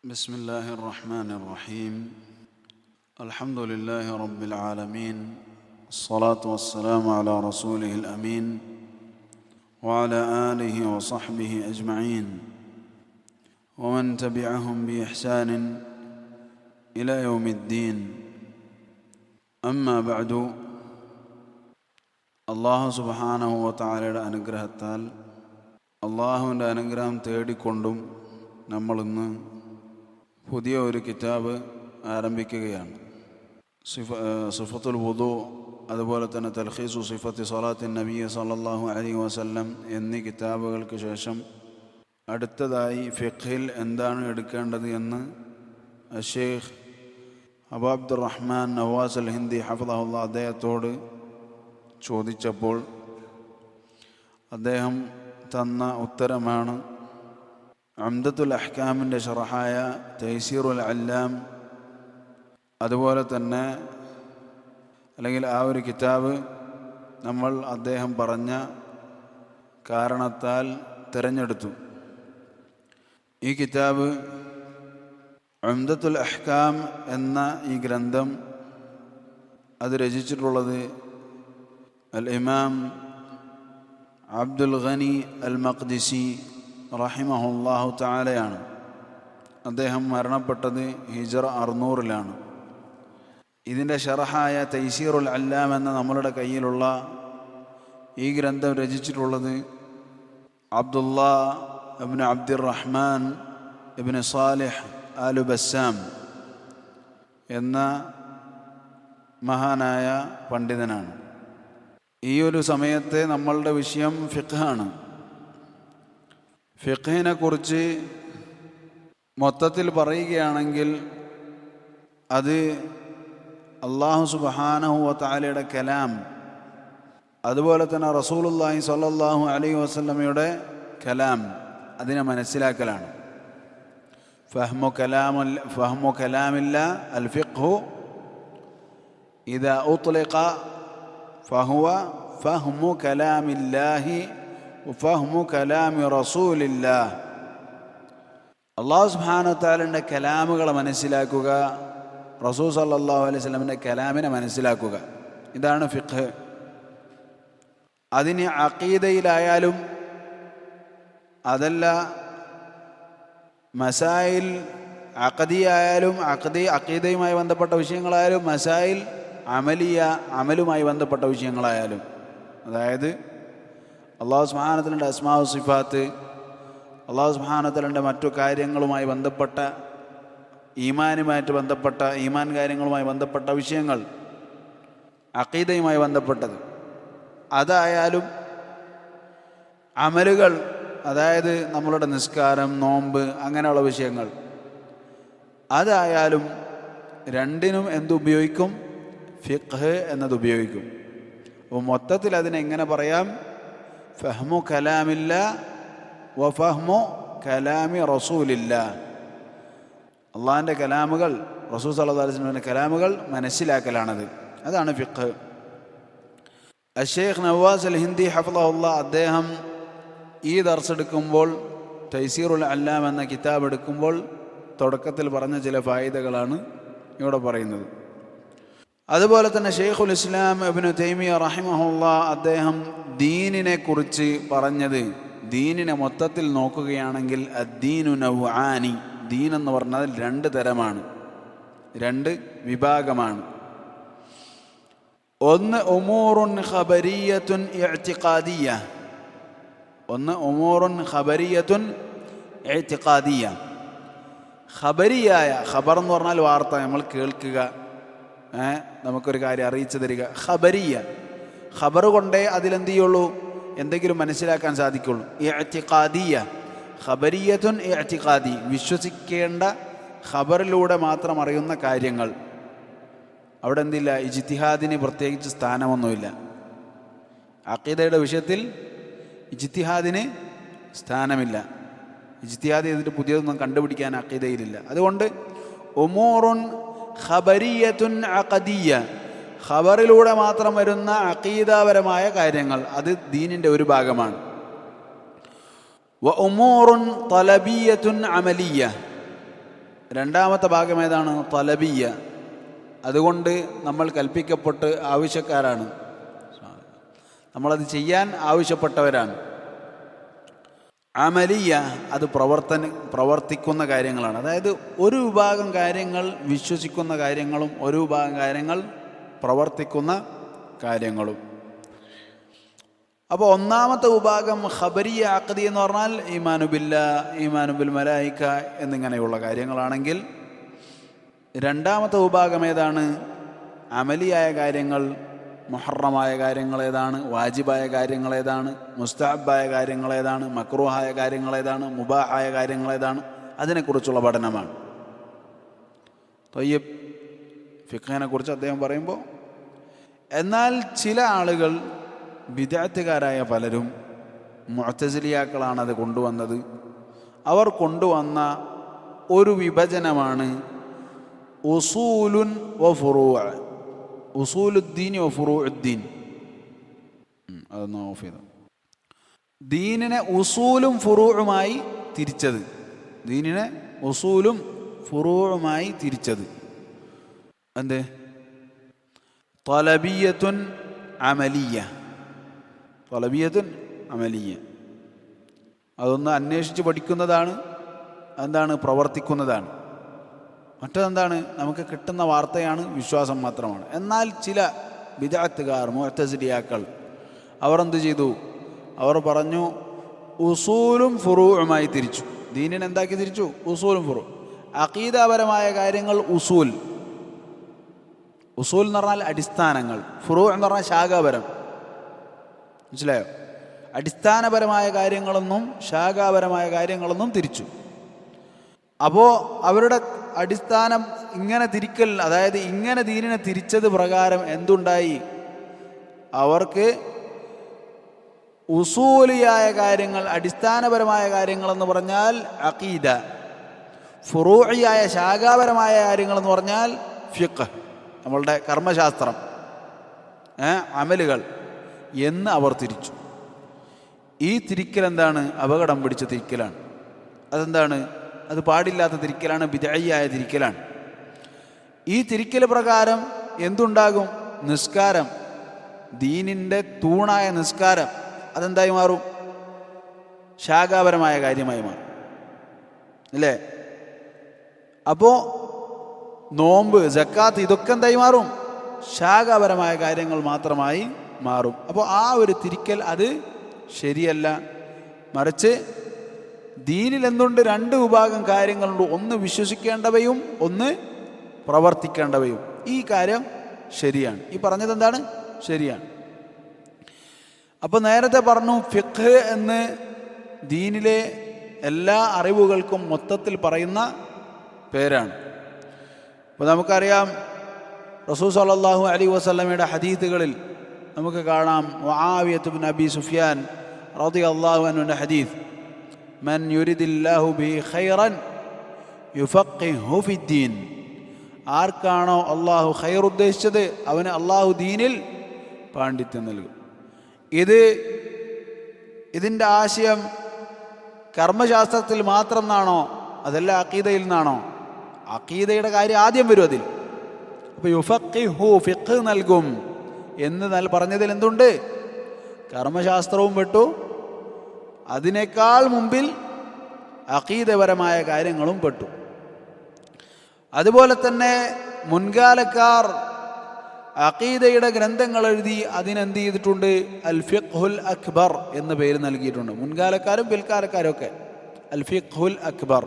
بسم الله الرحمن الرحيم. الحمد لله رب العالمين، الصلاة والسلام على رسوله الأمين وعلى آله وصحبه أجمعين ومن تبعهم بإحسان إلى يوم الدين. أما بعد. അള്ളാഹു സുബ്ഹാനഹു വ തആലയുടെ അനുഗ്രഹത്താൽ അള്ളാഹുവിൻ്റെ അനുഗ്രഹം തേടിക്കൊണ്ടും നമ്മളിന്ന് പുതിയ ഒരു കിതാബ് ആരംഭിക്കുകയാണ്. സിഫത്തുൽ വുദു, അതുപോലെ തന്നെ തൽഖീസു സിഫത്തി സ്വലാത്തിൻ നബി സല്ലല്ലാഹു അലൈഹി വസല്ലം എന്നീ കിതാബുകൾക്ക് ശേഷം അടുത്തതായി ഫിഖ്ഹിൽ എന്താണ് എടുക്കേണ്ടത് എന്ന് ഷെയ്ഖ് അബൂ അബ്ദുറഹ്മാൻ നവാസ് അൽ ഹിന്ദി ഹഫിളഹുല്ലാഹ് അദ്ദേഹത്തോട് ചോദിച്ചപ്പോൾ അദ്ദേഹം തന്ന ഉത്തരമാണ് ഉംദത്തുൽ അഹ്കാമിൻ്റെ ശറഹായ തൈസീറുൽ അല്ലാം, അതുപോലെ തന്നെ അല്ലെങ്കിൽ ആ ഒരു കിതാബ് നമ്മൾ അദ്ദേഹം പറഞ്ഞ കാരണത്താൽ തിരഞ്ഞെടുത്തു. ഈ കിതാബ് ഉംദത്തുൽ അഹ്കാം എന്ന ഈ ഗ്രന്ഥം അത് രചിച്ചിട്ടുള്ളത് അൽ ഇമാം അബ്ദുൽ ഗനി അൽ മഖ്ദിസി റഹിമഹുല്ലാഹു തആലയാണ്. അദ്ദേഹം മരണപ്പെട്ടത് ഹിജ്റ 600-ലാണ്. ഇതിൻ്റെ ഷറഹായ തൈസീറുൽ അല്ലാം എന്ന നമ്മളുടെ കയ്യിലുള്ള ഈ ഗ്രന്ഥം രചിച്ചിട്ടുള്ളത് അബ്ദുല്ലാ ഇബ്നു അബ്ദുറഹ്മാൻ ഇബ്നു സാലിഹ് ആലു ബസ്സാം എന്ന മഹാനായ പണ്ഡിതനാണ്. ഈ ഒരു സമയത്തെ നമ്മളുടെ വിഷയം ഫിഖ്ഹാണ്. ഫിഖ്ഹിനെ കുറിച്ച് മൊത്തത്തിൽ പറയുകയാണെങ്കിൽ അത് അല്ലാഹു സുബ്ഹാനഹു വ തആലയുടെ കലാം, അതുപോലെ തന്നെ റസൂലുള്ളാഹി സ്വല്ലല്ലാഹു അലൈഹി വസല്ലമയുടെ കലാം, അതിനെ മനസ്സിലാക്കലാണ്. ഫഹ്മു കലാമില്ലാ അൽ ഫിഖ്ഹു ഇദാ ഉത്ലിഖ ഫഹുവ ഫഹ്മു കലാമില്ലാഹി ഫഹ്മു കലാമി റസൂലില്ലാഹ്. അല്ലാഹു സുബ്ഹാനഹു വ തആലയുടെ കലാമുകളെ മനസ്സിലാക്കുക, റസൂൽ സല്ലല്ലാഹു അലൈഹി വസല്ലമിൻ്റെ കലാമിനെ മനസ്സിലാക്കുക. ഇതാണ് ഫിഖ്. അതിന് അഖീദയിലായാലും അതല്ല മസായിൽ അഖദിയായാലും അഖീദയുമായി ബന്ധപ്പെട്ട വിഷയങ്ങളായാലും മസായിൽ അമലുമായി ബന്ധപ്പെട്ട വിഷയങ്ങളായാലും, അതായത് അല്ലാഹു സുബ്ഹാനഹു വ തആലയുടെ അസ്മാഉ സിഫാത്ത്, അല്ലാഹു സുബ്ഹാനഹു വ തആലയുടെ മറ്റു കാര്യങ്ങളുമായി ബന്ധപ്പെട്ട ഈമാൻ കാര്യങ്ങളുമായി ബന്ധപ്പെട്ട വിഷയങ്ങൾ, അഖീദയുമായി ബന്ധപ്പെട്ടത് അതായാലും അമലുകൾ, അതായത് നമ്മളുടെ നിസ്കാരം, നോമ്പ്, അങ്ങനെയുള്ള വിഷയങ്ങൾ അതായാലും രണ്ടിനും എന്തുപയോഗിക്കും? ഫിഖ് എന്നത് ഉപയോഗിക്കും. അപ്പോൾ മൊത്തത്തിൽ അതിനെങ്ങനെ പറയാം? ഫഹ്മു കലാമില്ലാ വ ഫഹ്മു കലാമി റസൂലില്ലാ. അള്ളാഹിൻ്റെ കലാമുകൾ, റസൂൽ സല്ലല്ലാഹു അലൈഹി വസല്ലമിൻ്റെ കലാമുകൾ മനസ്സിലാക്കലാണത്. അതാണ് ഫിഖ്. അഷേഖ് നവാസ് അൽ ഹിന്ദി ഹഫിളഹുല്ലാഹ് അദ്ദേഹം ഈ ദർസ് എടുക്കുമ്പോൾ, തൈസീറുൽ അല്ലാം എന്ന കിതാബ് എടുക്കുമ്പോൾ തുടക്കത്തിൽ പറഞ്ഞ ചില ഫായിദകളാണ് ഇവിടെ പറയുന്നത്. അതുപോലെ തന്നെ ഷെയ്ഖുൽ ഇസ്ലാം ഇബ്നു തൈമിയ്യ റഹിമഹുല്ലാഹ് അദ്ദേഹം ദീനിനെ കുറിച്ച് പറഞ്ഞത്, ദീനിനെ മൊത്തത്തിൽ നോക്കുകയാണെങ്കിൽ അദ്ദീനു നൗആനി, ദീൻ എന്ന് പറഞ്ഞാൽ 2 തരമാണ്, 2 വിഭാഗമാണ്. ഒന്ന് ഉമൂറുൻ ഖബരിയ്യത്തുൻ ഇഅ്തിഖാദിയ്യ, ഒന്ന് ഉമൂറുൻ ഖബരിയ്യത്തുൻ ഇഅ്തിഖാദിയ്യ. ഖബരിയായ, ഖബർ എന്ന് പറഞ്ഞാൽ വാർത്ത, നമ്മൾ കേൾക്കുക, നമുക്കൊരു കാര്യം അറിയിച്ചു തരിക. ഖബരിയ, ഖബർ കൊണ്ടേ അതിലെന്ത് ചെയ്യുള്ളൂ? എന്തെങ്കിലും മനസ്സിലാക്കാൻ സാധിക്കുള്ളൂ. ഇഅ്തിഖാദിയ, ഖബരിയത്തുൻ ഇഅ്തിഖാദി, വിശ്വസിക്കേണ്ട ഖബറിലൂടെ മാത്രം അറിയുന്ന കാര്യങ്ങൾ. അവിടെ എന്തില്ല? ഇജ്തിഹാദിന് പ്രത്യേകിച്ച് സ്ഥാനമൊന്നുമില്ല. അഖീദയുടെ വിഷയത്തിൽ ഇജ്തിഹാദിന് സ്ഥാനമില്ല. ഇജ്തിഹാദ് ചെയ്തിട്ട് പുതിയതൊന്നും കണ്ടുപിടിക്കാൻ അഖീദയിലില്ല. അതുകൊണ്ട് ഉമൂറുൻ ഖബരിയത്തുൻ അഖദിയ്യ, ഖബറിലൂടെ മാത്രം വരുന്ന അഖീദാപരമായ കാര്യങ്ങൾ, അത് ദീനിൻ്റെ ഒരു ഭാഗമാണ്. വ ഉമൂറുൻ തലബിയത്തുൻ അമലിയ്യ, രണ്ടാമത്തെ ഭാഗം ഏതാണ്? തലബിയ. അതുകൊണ്ട് നമ്മൾ കൽപ്പിക്കപ്പെട്ട് ആവശ്യക്കാരാണ്, നമ്മളത് ചെയ്യാൻ ആവശ്യപ്പെട്ടവരാണ്. അമലിയ, അത് പ്രവർത്തിക്കുന്ന കാര്യങ്ങളാണ്. അതായത് ഒരു വിഭാഗം കാര്യങ്ങൾ വിശ്വസിക്കുന്ന കാര്യങ്ങളും ഒരു വിഭാഗം കാര്യങ്ങൾ പ്രവർത്തിക്കുന്ന കാര്യങ്ങളും. അപ്പോൾ ഒന്നാമത്തെ വിഭാഗം ഖബരിയ അഖദി എന്ന് പറഞ്ഞാൽ ഈമാനു ബില്ലാ, ഈമാനു ബിൽ മലായിക എന്നിങ്ങനെയുള്ള കാര്യങ്ങളാണെങ്കിൽ, രണ്ടാമത്തെ വിഭാഗം ഏതാണ്? അമലിയായ കാര്യങ്ങൾ. മുഹറമായ കാര്യങ്ങൾ ഏതാണ്, വാജിബായ കാര്യങ്ങൾ ഏതാണ്, മുസ്തഹബായ കാര്യങ്ങൾ ഏതാണ്, മക്രൂഹായ കാര്യങ്ങൾ ഏതാണ്, മുബാഹായ കാര്യങ്ങൾ ഏതാണ്, അതിനെക്കുറിച്ചുള്ള പഠനമാണ്. ത്വയ്യിബ്. ഫിഖ്ഹിനെ കുറിച്ച് അദ്ദേഹം പറയുമ്പോൾ, എന്നാൽ ചില ആളുകൾ, ബിദ്അത്തുകാരായ പലരും, മുഅ്തസിലിയാക്കളാണ് അത് കൊണ്ടുവന്നത്. അവർ കൊണ്ടുവന്ന ഒരു വിഭജനമാണ് ഉസൂലുൻ വ ഫുറൂഅ, ഉസൂലുദ്ദീൻ വ ഫുറൂഉദ്ദീൻ. അതൊന്ന് ഓഫ് ചെയ്തു. ദീനിനെ ഉസൂലും ഫുറൂഉമായി തിരിച്ചത്, ദീനിനെ ഉസൂലും ഫുറൂഉമായി തിരിച്ചത് എന്ത്? തലബിയത്തുൻ അമലിയ, തലബിയത്തുൻ അമലിയ. അതൊന്ന് അന്വേഷിച്ച് പഠിക്കുന്നതാണ്. എന്താണ്? പ്രവർത്തിക്കുന്നതാണ്. മറ്റതെന്താണ്? നമുക്ക് കിട്ടുന്ന വാർത്തയാണ്, വിശ്വാസം മാത്രമാണ്. എന്നാൽ ചില ബിദ്അത്തുകാർ, മുഅ്തസിലിയാക്കൾ, അവർ എന്ത് ചെയ്തു? അവർ പറഞ്ഞു ഉസൂലും ഫുറൂഉമായി തിരിച്ചു. ദീനിനെ എന്താക്കി തിരിച്ചു? ഉസൂലും ഫുറൂ. അഖീദാപരമായ കാര്യങ്ങൾ ഉസൂൽ, ഉസൂൽ എന്ന് പറഞ്ഞാൽ അടിസ്ഥാനങ്ങൾ, ഫുറൂ എന്ന് പറഞ്ഞാൽ ശാഖാപരം. മനസ്സിലായോ? അടിസ്ഥാനപരമായ കാര്യങ്ങളെന്നും ശാഖാപരമായ കാര്യങ്ങളെന്നും തിരിച്ചു. അപ്പോൾ അവരുടെ അടിസ്ഥാനം ഇങ്ങനെ തിരിക്കൽ, അതായത് ഇങ്ങനെ ദീനിനെ തിരിച്ചത് പ്രകാരം എന്തുണ്ടായി? അവർക്ക് ഉസൂലിയായ കാര്യങ്ങൾ, അടിസ്ഥാനപരമായ കാര്യങ്ങളെന്ന് പറഞ്ഞാൽ അഖീദ, ഫുറൂഇയായ ശാഖാപരമായ കാര്യങ്ങളെന്ന് പറഞ്ഞാൽ ഫിഖ്, നമ്മളുടെ കർമ്മശാസ്ത്രം, അമലുകൾ എന്ന് അവർ തിരിച്ചു. ഈ തിരിക്കൽ എന്താണ്? അപകടം പിടിച്ച തിരിക്കലാണ്. അതെന്താണ്? അത് പാടില്ലാത്ത തിരിക്കലാണ്, ബിദ്അയ്യായ തിരിക്കലാണ്. ഈ തിരിക്കൽ പ്രകാരം എന്തുണ്ടാകും? നിസ്കാരം, ദീനിൻ്റെ തൂണായ നിസ്കാരം, അതെന്തായി മാറും? ശാഖാപരമായ കാര്യമായി മാറും, അല്ലേ? അപ്പോൾ നോമ്പ്, സക്കാത്ത്, ഇതൊക്കെ എന്തായി മാറും? ശാഖാപരമായ കാര്യങ്ങൾ മാത്രമായി മാറും. അപ്പോൾ ആ ഒരു തിരിക്കൽ അത് ശരിയല്ല. മറിച്ച് ദീനിൽ എന്തുണ്ട്? രണ്ട് വിഭാഗം കാര്യങ്ങളുണ്ട്. ഒന്ന് വിശ്വസിക്കേണ്ടവയും ഒന്ന് പ്രവർത്തിക്കേണ്ടവയും. ഈ കാര്യം ശരിയാണ്. ഈ പറഞ്ഞത് എന്താണ്? ശരിയാണ്. അപ്പോൾ നേരത്തെ പറഞ്ഞു ഫിഖ് എന്ന് ദീനിലെ എല്ലാ അറിവുകൾക്കും മൊത്തത്തിൽ പറയുന്ന പേരാണ്. അപ്പോൾ നമുക്കറിയാം, റസൂൽ സല്ലല്ലാഹു അലൈഹി വസല്ലമയുടെ ഹദീസുകളിൽ നമുക്ക് കാണാം, മുആവിയത്ത് ഇബ്നു അബി സുഫ്യാൻ റളിയല്ലാഹു അൻഹുവിൻ്റെ ഹദീസ്, മൻ യുരിദില്ലാഹു ബിഹി ഖൈറൻ യുഫഖിഹു ഫിദ്ദീൻ. ആർക്കാണോ അള്ളാഹു ഖൈർ ഉദ്ദേശിച്ചത് അവന് അള്ളാഹു ദീനിൽ പാണ്ഡിത്യം നൽകും. ഇതിൻ്റെ ആശയം കർമ്മശാസ്ത്രത്തിൽ മാത്രം നിന്നാണോ? അതല്ല അഖീദയിൽ നിന്നാണോ? അഖീദയുടെ കാര്യം ആദ്യം വരും അതിൽ. അപ്പോൾ യുഫഖിഹു, ഫിഖ് നൽകും എന്ന് പറഞ്ഞതിൽ എന്തുണ്ട്? കർമ്മശാസ്ത്രവും പെട്ടു, അതിനേക്കാൾ മുമ്പിൽ അഖീദപരമായ കാര്യങ്ങളും പെട്ടു. അതുപോലെ തന്നെ മുൻകാലക്കാർ അഖീദയുടെ ഗ്രന്ഥങ്ങൾ എഴുതി അതിനെന്ത് ചെയ്തിട്ടുണ്ട്? അൽ ഫിഖ്ഹുൽ അക്ബർ എന്ന് പേര് നൽകിയിട്ടുണ്ട്. മുൻകാലക്കാരും പിൽക്കാലക്കാരും ഒക്കെ അൽ ഫിഖ്ഹുൽ അക്ബർ,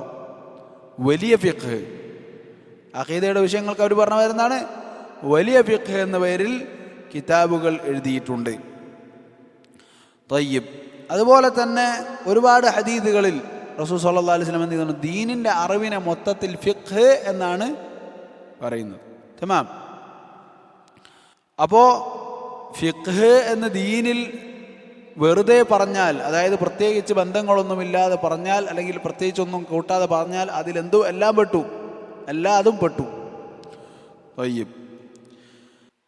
വലിയ ഫിഖ്. അഖീദയുടെ വിഷയങ്ങൾക്ക് അവർ പറഞ്ഞു വരുന്നതാണ് വലിയ ഫിഖ് എന്ന പേരിൽ കിതാബുകൾ എഴുതിയിട്ടുണ്ട്. തയ്യിബ്. അതുപോലെ തന്നെ ഒരുപാട് ഹദീസുകളിൽ റസൂൽ സല്ലല്ലാഹു അലൈഹി വസല്ലം എന്ത് ചെയ്യുന്നു? ദീനിൻ്റെ അറിവിനെ മൊത്തത്തിൽ ഫിഖ് എന്നാണ് പറയുന്നത്. തമാം. അപ്പോൾ ഫിഖ് എന്ന് ദീനിൽ വെറുതെ പറഞ്ഞാൽ, അതായത് പ്രത്യേകിച്ച് ബന്ധങ്ങളൊന്നുമില്ലാതെ പറഞ്ഞാൽ, അല്ലെങ്കിൽ പ്രത്യേകിച്ചൊന്നും കൂട്ടാതെ പറഞ്ഞാൽ അതിലെന്തോ എല്ലാം പെട്ടു, എല്ലാതും പെട്ടു. തയ്യിബ്.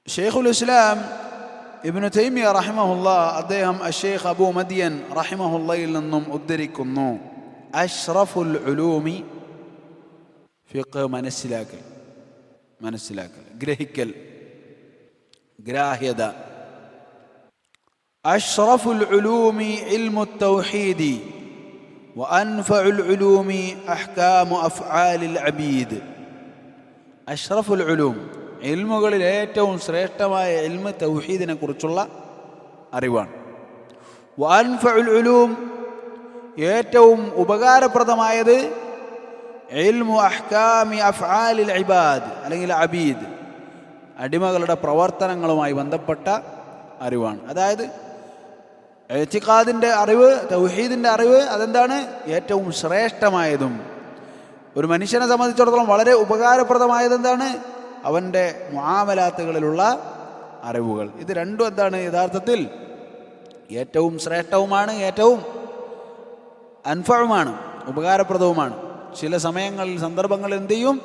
ഷെയ്ഖുൽ ഇസ്ലാം ഇബ്നു തൈമിയ റഹിമഹുല്ലാ, അദ്ദേഹം അഷേഖ് അബൂ മദിയൻ റഹിമഹുല്ലയിൽ നിന്നും ഉദ്ധരിക്കുന്നു, അഷ്റഫുൽ ഉലൂമി ഫിഖ് മനസ്സിലാക്കൽ, ഗ്രഹിക്കൽ, ഗ്രാഹ്യത. അഷ്റഫുൽ ഉലൂമി ഇൽമു തൗഹീദി വഅൻഫഉൽ ഉലൂമി അഹ്കാമു അഫ്ആലിൽ അബീദ്. അഷ്റഫുൽ ഉലൂം, ഇൽമുകളിൽ ഏറ്റവും ശ്രേഷ്ഠമായ ഇൽമ് തൗഹീദിനെ കുറിച്ചുള്ള അറിവാണ്. വഅൻഫഉൽ ഉലൂം, ഏറ്റവും ഉപകാരപ്രദമായത് ഇൽമു അഹ്കാമി അഫ്ആലിൽ ഇബാദ് അല്ലെങ്കിൽ അബീദ്, അടിമകളുടെ പ്രവർത്തനങ്ങളുമായി ബന്ധപ്പെട്ട അറിവാണ്. അതായത് ഇഅ്തിഖാദിൻ്റെ അറിവ്, തൗഹീദിൻ്റെ അറിവ്, അതെന്താണ് ഏറ്റവും ശ്രേഷ്ഠമായതും ഒരു മനുഷ്യനെ സംബന്ധിച്ചിടത്തോളം വളരെ ഉപകാരപ്രദമായത് എന്താണ്? അവൻ്റെ മുആമലാത്തുകളിലുള്ള അറിവുകൾ. ഇത് രണ്ടും എന്താണ്? യഥാർത്ഥത്തിൽ ഏറ്റവും ശ്രേഷ്ഠവുമാണ്, ഏറ്റവും അൻഫഉമാണ്, ഉപകാരപ്രദവുമാണ്. ചില സമയങ്ങളിൽ, സന്ദർഭങ്ങളിൽ എന്ത് ചെയ്യും?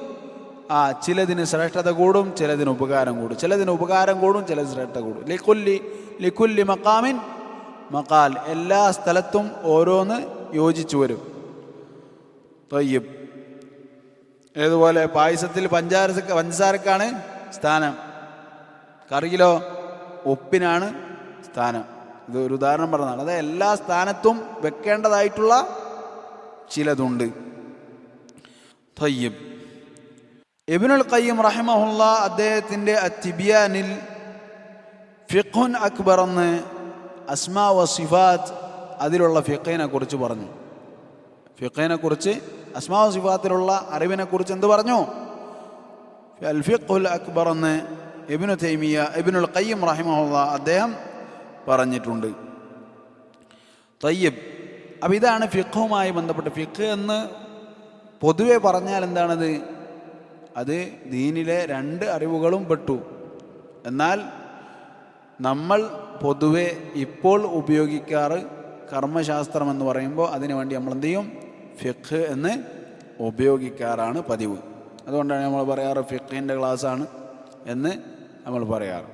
ചിലതിന് ശ്രേഷ്ഠത കൂടും, ചിലതിന് ഉപകാരം കൂടും. ചിലതിന് ഉപകാരം കൂടും, ചിലത് ശ്രേഷ്ഠത കൂടും. ലിക്കുല്ലി മഖാമിൻ മഖാൽ, എല്ലാ സ്ഥലത്തും ഓരോന്ന് യോജിച്ചു വരും. തയ്യിബ്, ഏതുപോലെ പായസത്തിൽ പഞ്ചസാരക്കാണ് സ്ഥാനം, കറിയിലോ ഉപ്പിനാണ് സ്ഥാനം. ഇത് ഒരു ഉദാഹരണം പറഞ്ഞതാണ്. അതായത് എല്ലാ സ്ഥാനത്തും വെക്കേണ്ടതായിട്ടുള്ള ചിലതുണ്ട്. തയ്യിബ്, ഇബ്നുൽ ഖയ്യിം റഹിമഹുല്ലാ അദ്ദേഹത്തിൻ്റെ അത്തിബിയാനിൽ ഫിഖ്ഹുൻ അക്ബർ എന്ന് അസ്മാ വ സിഫാത്ത്, അതിലുള്ള ഫിഖിനെ കുറിച്ച് പറഞ്ഞു. ഫിഖിനെ കുറിച്ച്, അസ്മാ വ സിഫാത്തിലുള്ള അറിവിനെ കുറിച്ച് എന്ത് പറഞ്ഞു? അൽ ഫിഖ്ഹുൽ അക്ബർ എന്ന് ഇബ്നുൽ ഖയ്യിം റഹിമഹുല്ലാ അദ്ദേഹം പറഞ്ഞിട്ടുണ്ട്. തയ്യിബ്, അപ്പം ഇതാണ് ഫിഖ്ഹുമായി ബന്ധപ്പെട്ട്. ഫിഖ് എന്ന് പൊതുവെ പറഞ്ഞാൽ എന്താണത്? അത് ദീനിലെ രണ്ട് അറിവുകളും പെട്ടു. എന്നാൽ നമ്മൾ പൊതുവെ ഇപ്പോൾ ഉപയോഗിക്കാറ് കർമ്മശാസ്ത്രം എന്ന് പറയുമ്പോൾ അതിനു വേണ്ടി നമ്മൾ എന്ത് ചെയ്യും? ഫിഖ് എന്ന് ഉപയോഗിക്കാറാണ് പതിവ്. അതുകൊണ്ടാണ് നമ്മൾ പറയാറ് ഫിഖിൻ്റെ ക്ലാസ്സാണ് എന്ന് നമ്മൾ പറയാറ്.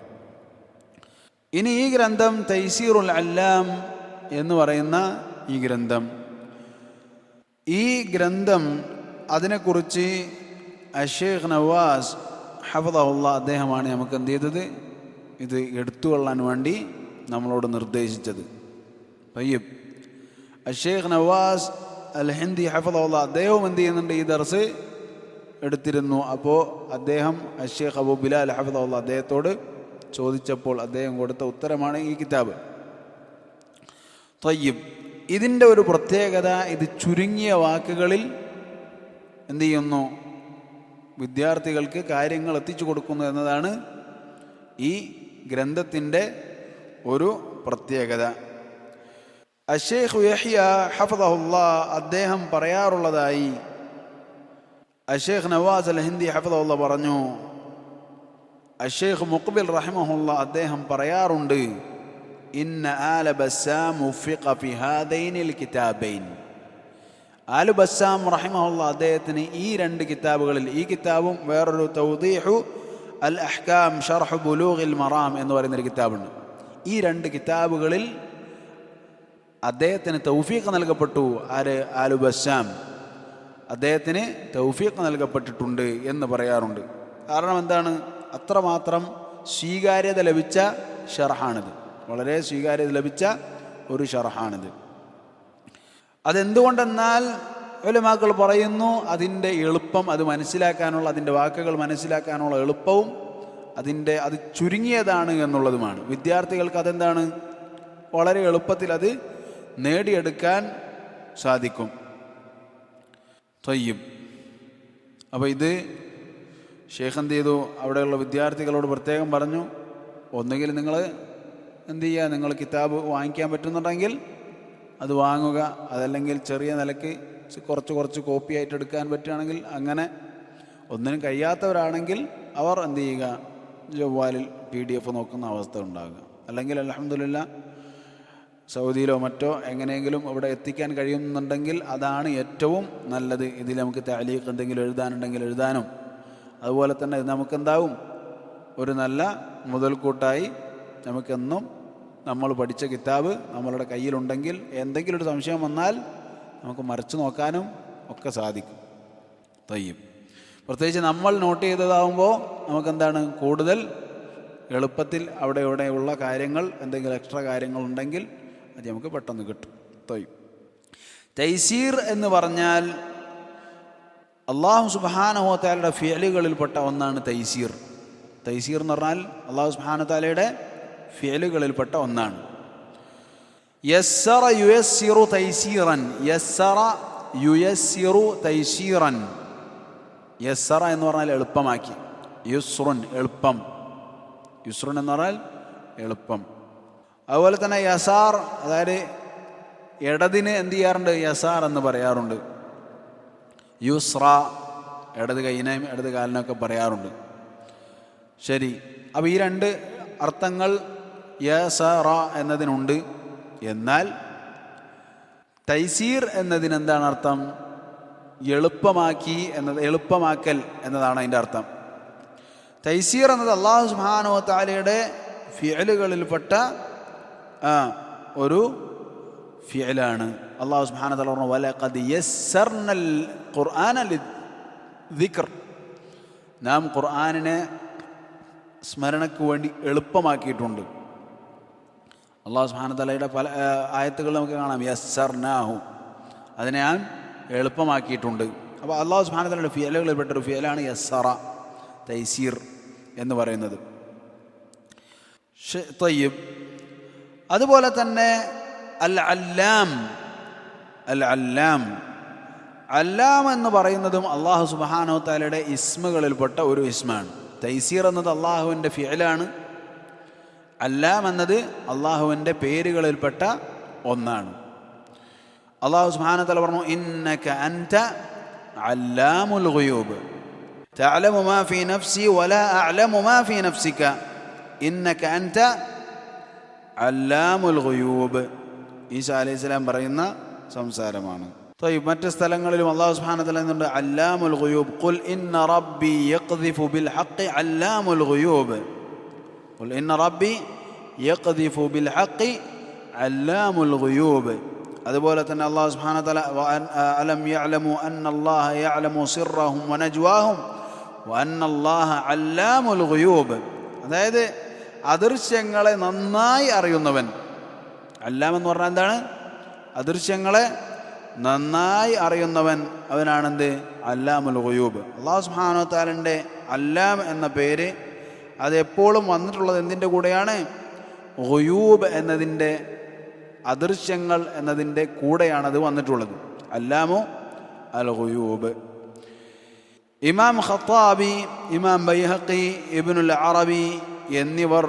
ഇനി ഈ ഗ്രന്ഥം തൈസീറുൽ അല്ലാം എന്ന് പറയുന്ന ഈ ഗ്രന്ഥം അതിനെക്കുറിച്ച് അഷേഖ് നവാസ് ഹഫദഹുല്ലാ അദ്ദേഹമാണ് നമുക്ക് എന്ത് ചെയ്തത്? ഇത് എടുത്തുകൊള്ളാൻ വേണ്ടി നമ്മളോട് നിർദ്ദേശിച്ചത്. തയ്യിബ്, അഷേഖ് നവാസ് അൽ ഹിന്ദി ഹഫദഹുല്ലാ അദ്ദേഹവും എന്ത് ചെയ്യുന്നുണ്ട്? ഈ ദർസ് എടുത്തിരുന്നു. അപ്പോൾ അദ്ദേഹം അഷേഖ് അബൂ ബിലാൽ ഹഫദഹുല്ലാ അദ്ദേഹത്തോട് ചോദിച്ചപ്പോൾ അദ്ദേഹം കൊടുത്ത ഉത്തരമാണ് ഈ കിതാബ്. തയ്യിബ്, ഇതിൻ്റെ ഒരു പ്രത്യേകത, ഇത് ചുരുങ്ങിയ വാക്കുകളിൽ എന്ത് ചെയ്യുന്നു? വിദ്യാർത്ഥികൾക്ക് കാര്യങ്ങൾ എത്തിച്ചു കൊടുക്കുന്നു എന്നതാണ് ഈ ഗ്രന്ഥത്തിൻ്റെ ഒരു പ്രത്യേകത. അഷേഖ് യഹ്യ ഹഫദഹുല്ലാ അദ്ദേഹം പറയാറുള്ളതായി അഷേഖ് നവാസ് അൽ ഹിന്ദി ഹഫദഹുല്ലാ പറഞ്ഞു. അഷേഖ് മുഖ്ബിൽ റഹിമഹുല്ലാ അദ്ദേഹം പറയാറുണ്ട്, ഇന്ന ആല ബസ്സാം ഉഫിഖ ഫി ഹാദൈനിൽ കിതാബൈൻ. ആലു ബസ്സാം റഹിമഹുല്ലാ അദ്ദേഹത്തിന് ഈ രണ്ട് കിതാബുകളിൽ, ഈ കിതാബും വേറൊരു തൗദീഹു അൽ അഹ്കാം ഷർഹ് ബുലൂഗിൽ മറാം എന്ന് പറയുന്നൊരു കിതാബുണ്ട്. ഈ രണ്ട് കിതാബുകളിൽ അദ്ദേഹത്തിന് തൗഫീഖ് നൽകപ്പെട്ടു. ആലു ബസ്സാം അദ്ദേഹത്തിന് തൗഫീഖ് നൽകപ്പെട്ടിട്ടുണ്ട് എന്ന് പറയാറുണ്ട്. കാരണം എന്താണ്? അത്രമാത്രം സ്വീകാര്യത ലഭിച്ച ഷർഹാണിത്, വളരെ സ്വീകാര്യത ലഭിച്ച ഒരു ഷർഹാണിത്. അതെന്തുകൊണ്ടെന്നാൽ ഉലമാക്കൾ പറയുന്നു, അതിൻ്റെ എളുപ്പം, അത് മനസ്സിലാക്കാനുള്ള, അതിൻ്റെ വാക്കുകൾ മനസ്സിലാക്കാനുള്ള എളുപ്പവും അത് ചുരുങ്ങിയതാണ് എന്നുള്ളതുമാണ്. വിദ്യാർത്ഥികൾക്ക് അതെന്താണ്? വളരെ എളുപ്പത്തിൽ അത് നേടിയെടുക്കാൻ സാധിക്കും. തയ്യിബ്, അപ്പോൾ ഇത് ഷേഖ് എന്ത് ചെയ്തു? അവിടെയുള്ള വിദ്യാർത്ഥികളോട് പ്രത്യേകം പറഞ്ഞു, ഒന്നുകിൽ നിങ്ങൾ എന്ത് ചെയ്യുക, നിങ്ങൾ കിതാബ് വാങ്ങിക്കാൻ പറ്റുന്നുണ്ടെങ്കിൽ അത് വാങ്ങുക, അതല്ലെങ്കിൽ ചെറിയ നിലയ്ക്ക് കുറച്ച് കോപ്പിയായിട്ട് എടുക്കാൻ പറ്റുകയാണെങ്കിൽ അങ്ങനെ. ഒന്നിനും കഴിയാത്തവരാണെങ്കിൽ അവർ എന്ത് ചെയ്യുക? ജവാലിൽ PDF നോക്കുന്ന അവസ്ഥ ഉണ്ടാകുക. അല്ലെങ്കിൽ അൽഹംദുലില്ലാ സൗദിയിലോ മറ്റോ എങ്ങനെയെങ്കിലും അവിടെ എത്തിക്കാൻ കഴിയുന്നുണ്ടെങ്കിൽ അതാണ് ഏറ്റവും നല്ലത്. ഇതിൽ നമുക്ക് തഅലീഖ് എന്തെങ്കിലും എഴുതാനുണ്ടെങ്കിൽ എഴുതാനും, അതുപോലെ തന്നെ ഇത് നമുക്കെന്താവും? ഒരു നല്ല മുതൽക്കൂട്ടായി നമുക്കെന്നും നമ്മൾ പഠിച്ച കിതാബ് നമ്മളുടെ കയ്യിലുണ്ടെങ്കിൽ എന്തെങ്കിലും ഒരു സംശയം വന്നാൽ നമുക്ക് മറിച്ച് നോക്കാനും ഒക്കെ സാധിക്കും. തയ്യിബ്, പ്രത്യേകിച്ച് നമ്മൾ നോട്ട് ചെയ്തതാവുമ്പോൾ നമുക്കെന്താണ് കൂടുതൽ എളുപ്പത്തിൽ അവിടെ ഇവിടെയുള്ള കാര്യങ്ങൾ, എന്തെങ്കിലും എക്സ്ട്രാ കാര്യങ്ങളുണ്ടെങ്കിൽ അത് നമുക്ക് പെട്ടെന്ന് കിട്ടും. തൈസീർ എന്ന് പറഞ്ഞാൽ അള്ളാഹു സുബ്ഹാനഹു വ തആലയുടെ ഫിഅലുകളിൽപ്പെട്ട ഒന്നാണ് തൈസീർ. തൈസീർ എന്ന് പറഞ്ഞാൽ അള്ളാഹു സുബ്ഹാനഹു വ തആലയുടെ ഫിഅലുകളിൽപ്പെട്ട ഒന്നാണ്. യസ്സറ യുയസ്സിറു തൈസീറൻ, യസ്സറ യുയസ്സിറു തൈസീറൻ. യസ്സറ എന്ന് പറഞ്ഞാൽ എളുപ്പമാക്കി, യുസ്റുൻ എളുപ്പം, യുസ്റുൻ എന്ന് പറഞ്ഞാൽ എളുപ്പം. അതുപോലെ തന്നെ യസാർ, അതായത് ഇടതിന് എന്ത് ചെയ്യാറുണ്ട്? യസാർ എന്ന് പറയാറുണ്ട്. യുസ്ര ഇടത് കൈയിനെയും ഇടത് കാലിനൊക്കെ പറയാറുണ്ട്. ശരി, അപ്പോൾ ഈ രണ്ട് അർത്ഥങ്ങൾ യസറ എന്നതിനുണ്ട്. എന്നാൽ തൈസീർ എന്നതിനെന്താണ് അർത്ഥം? എളുപ്പമാക്കി എന്നത്, എളുപ്പമാക്കൽ എന്നതാണ് അതിൻ്റെ അർത്ഥം. തൈസീർ എന്നത് അല്ലാഹു സുബ്ഹാനഹു വ തആലയുടെ ഫിഅലുകളിൽപ്പെട്ട ഒരു ഫിഅലാണ്. അല്ലാഹു സുബ്ഹാനഹു വ തആല പറഞ്ഞു വലഖദ് യസ്സർനൽ ഖുർആന ലിദ്ദിക്ർ, നാം ഖുർആനിനെ സ്മരണയ്ക്ക് വേണ്ടി എളുപ്പമാക്കിയിട്ടുണ്ട്. അല്ലാഹു സുബ്ഹാനഹു വ തആലയുടെ പല ആയത്തുകൾ നമുക്ക് കാണാം, യസ്സർനാഹു, അതിനെ ഞാൻ എളുപ്പമാക്കിയിട്ടുണ്ട്. അപ്പോൾ അല്ലാഹു സുബ്ഹാനഹു വ തആലയുടെ ഫിഅലുകളിൽപ്പെട്ടൊരു ഫിഅലാണ് യസ്സറ, തൈസീർ എന്ന് പറയുന്നത്. തയ്യിബ്. അതുപോലെ തന്നെ അൽ അല്ലാം, അൽ അല്ലാം, അല്ലാം എന്ന് പറയുന്നതും അല്ലാഹു സുബ്ഹാനഹു വ തആലയുടെ ഇസ്മുകളിൽപ്പെട്ട ഒരു ഇസ്മാണ്. തൈസീർ എന്നത് അള്ളാഹുവിൻ്റെ ഫിഅലാണ്, അല്ലാം എന്നത് അള്ളാഹുവിൻ്റെ പേരുകളിൽപ്പെട്ട ഒന്നാണ്. അല്ലാഹു സുബ്ഹാനഹു വ തആല പറഞ്ഞു ഇന്നക അൻത അല്ലാമുൽ ഗുയൂബ് തഅലമു മാ ഫീ നഫ്സി വലാ അഅലമു മാ ഫീ നഫ്സിക ഇന്നക അൻത അല്ലാമുൽ ഗുയൂബ്. ഈസാ അലൈഹിസ്സലാം പറയുന്ന സംസാരമാണ്. മറ്റ് സ്ഥലങ്ങളിലും അല്ലാഹു സുബ്ഹാനഹു വ തആല എന്നുണ്ട് അല്ലാമുൽ ഗുയൂബ്, ഖുൽ ഇന്ന റബ്ബി യഖ്ദിഫു ബിൽ ഹഖ് അല്ലാമുൽ ഗുയൂബ്, ഖുൽ ഇന്ന റബ്ബി യഖ്ദിഫു ബിൽ ഹഖ് അല്ലാമുൽ ഗുയൂബ്. അതുപോലെ തന്നെ അല്ലാഹു സുബ്ഹാനഹു വ തആല അലം യഅലമു അന്നല്ലാഹ യഅലമു സിർറഹും വനജ്വാഹും വഅന്നല്ലാഹ അല്ലാമുൽ ഗുയൂബ്. അതായത് അദൃശ്യങ്ങളെ നന്നായി അറിയുന്നവൻ. അല്ലാം എന്ന് പറഞ്ഞാൽ എന്താണ്? അദൃശ്യങ്ങളെ നന്നായി അറിയുന്നവൻ, അവനാണെന്ത്? അല്ലാമുൽ ഗുയൂബ്. അല്ലാഹു സുബ്ഹാനഹു വ തആലയുടെ അല്ലാം എന്ന പേര് അതെപ്പോഴും വന്നിട്ടുള്ളത് എന്തിൻ്റെ കൂടെയാണ്? ഗുയൂബ് എന്നതിൻ്റെ, അദൃശ്യങ്ങൾ എന്നതിൻ്റെ കൂടെയാണത് വന്നിട്ടുള്ളത്. അല്ലാമു അൽ ഗുയൂബ്. ഇമാം ഖത്താബി, ഇമാം ബൈഹഖി, ഇബ്നുൽ അറബി എന്നിവർ